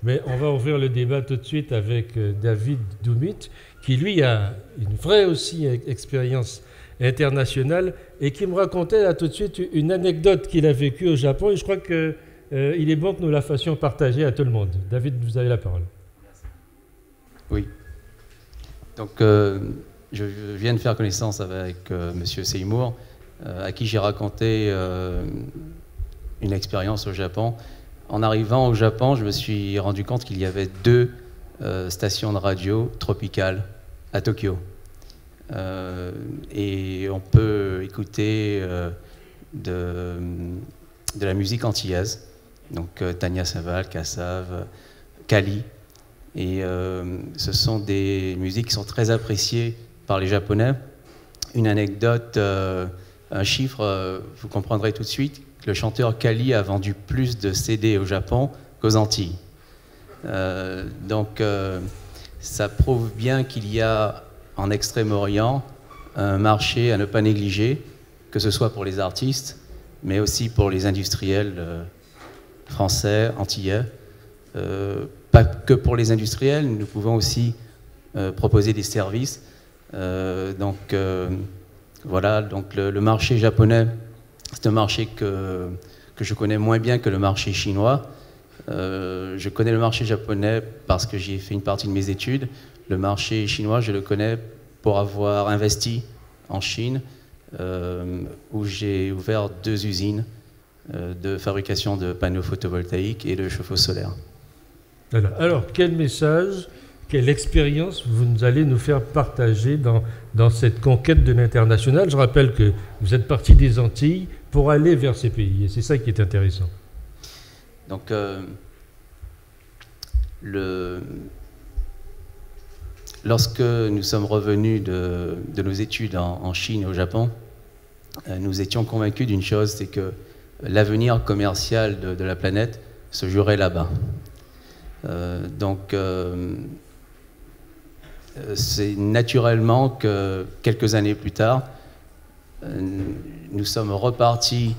mais on va ouvrir le débat tout de suite avec David Doumit, qui lui a une vraie aussi expérience internationale et qui me racontait là tout de suite une anecdote qu'il a vécue au Japon, et je crois qu'il est bon que nous la fassions partager à tout le monde. David, vous avez la parole. Oui. Donc, je viens de faire connaissance avec Monsieur Seymour, à qui j'ai raconté une expérience au Japon. En arrivant au Japon, je me suis rendu compte qu'il y avait 2 stations de radio tropicales à Tokyo. Et on peut écouter de la musique antillaise, donc Tania Saval, Kassav, Kali. Et ce sont des musiques qui sont très appréciées par les Japonais. Une anecdote, un chiffre, vous comprendrez tout de suite que le chanteur Kali a vendu plus de CD au Japon qu'aux Antilles. Donc ça prouve bien qu'il y a en Extrême-Orient un marché à ne pas négliger, que ce soit pour les artistes, mais aussi pour les industriels français, antillais. Pas que pour les industriels, nous pouvons aussi proposer des services. Voilà, donc le marché japonais, c'est un marché que je connais moins bien que le marché chinois. Je connais le marché japonais parce que j'y ai fait une partie de mes études. Le marché chinois, je le connais pour avoir investi en Chine, où j'ai ouvert 2 usines de fabrication de panneaux photovoltaïques et de chauffe-eau solaire. Alors, quel message, quelle expérience vous allez nous faire partager dans cette conquête de l'international? Je rappelle que vous êtes parti des Antilles pour aller vers ces pays, et c'est ça qui est intéressant. Donc, lorsque nous sommes revenus de nos études en Chine et au Japon, nous étions convaincus d'une chose, c'est que l'avenir commercial de la planète se jouerait là-bas. C'est naturellement que quelques années plus tard, nous sommes repartis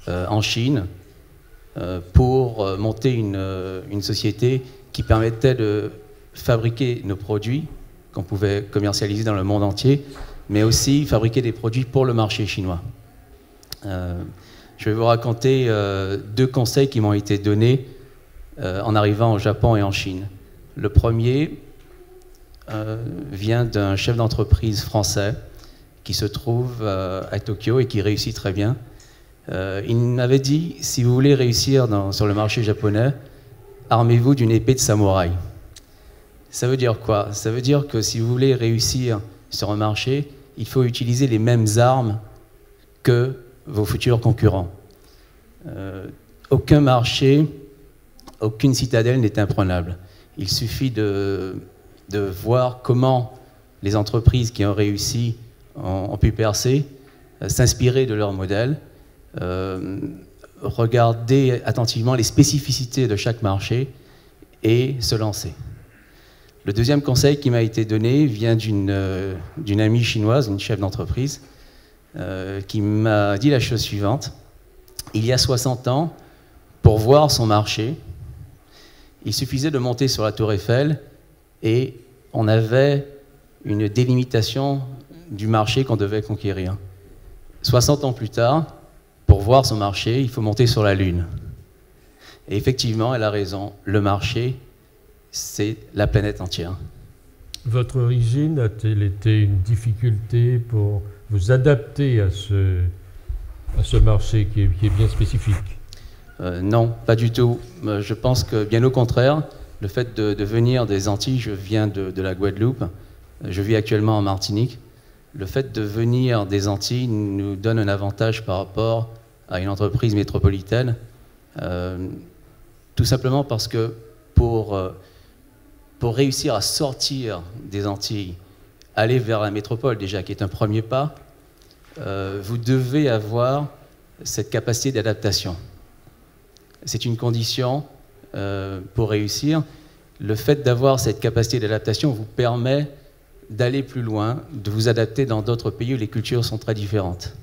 en Chine pour monter une société qui permettait de fabriquer nos produits qu'on pouvait commercialiser dans le monde entier, mais aussi fabriquer des produits pour le marché chinois. Je vais vous raconter 2 conseils qui m'ont été donnés en arrivant au Japon et en Chine. Le premier vient d'un chef d'entreprise français qui se trouve à Tokyo et qui réussit très bien. Il m'avait dit, si vous voulez réussir sur le marché japonais, armez-vous d'une épée de samouraï. Ça veut dire quoi? Ça veut dire que si vous voulez réussir sur un marché, il faut utiliser les mêmes armes que vos futurs concurrents. Aucun marché, aucune citadelle n'est imprenable. Il suffit de voir comment les entreprises qui ont réussi ont pu percer, s'inspirer de leur modèle, regarder attentivement les spécificités de chaque marché et se lancer. Le deuxième conseil qui m'a été donné vient d'une amie chinoise, une chef d'entreprise, qui m'a dit la chose suivante. Il y a 60 ans, pour voir son marché, il suffisait de monter sur la tour Eiffel et on avait une délimitation du marché qu'on devait conquérir. 60 ans plus tard, pour voir son marché, il faut monter sur la Lune. Et effectivement, elle a raison, le marché, c'est la planète entière. Votre origine a-t-elle été une difficulté pour vous adapter à ce marché qui est bien spécifique? Non, pas du tout. Je pense que, bien au contraire, le fait de venir des Antilles, je viens de la Guadeloupe, je vis actuellement en Martinique, le fait de venir des Antilles nous donne un avantage par rapport à une entreprise métropolitaine, tout simplement parce que pour réussir à sortir des Antilles, aller vers la métropole déjà, qui est un premier pas, vous devez avoir cette capacité d'adaptation. C'est une condition pour réussir. Le fait d'avoir cette capacité d'adaptation vous permet d'aller plus loin, de vous adapter dans d'autres pays où les cultures sont très différentes.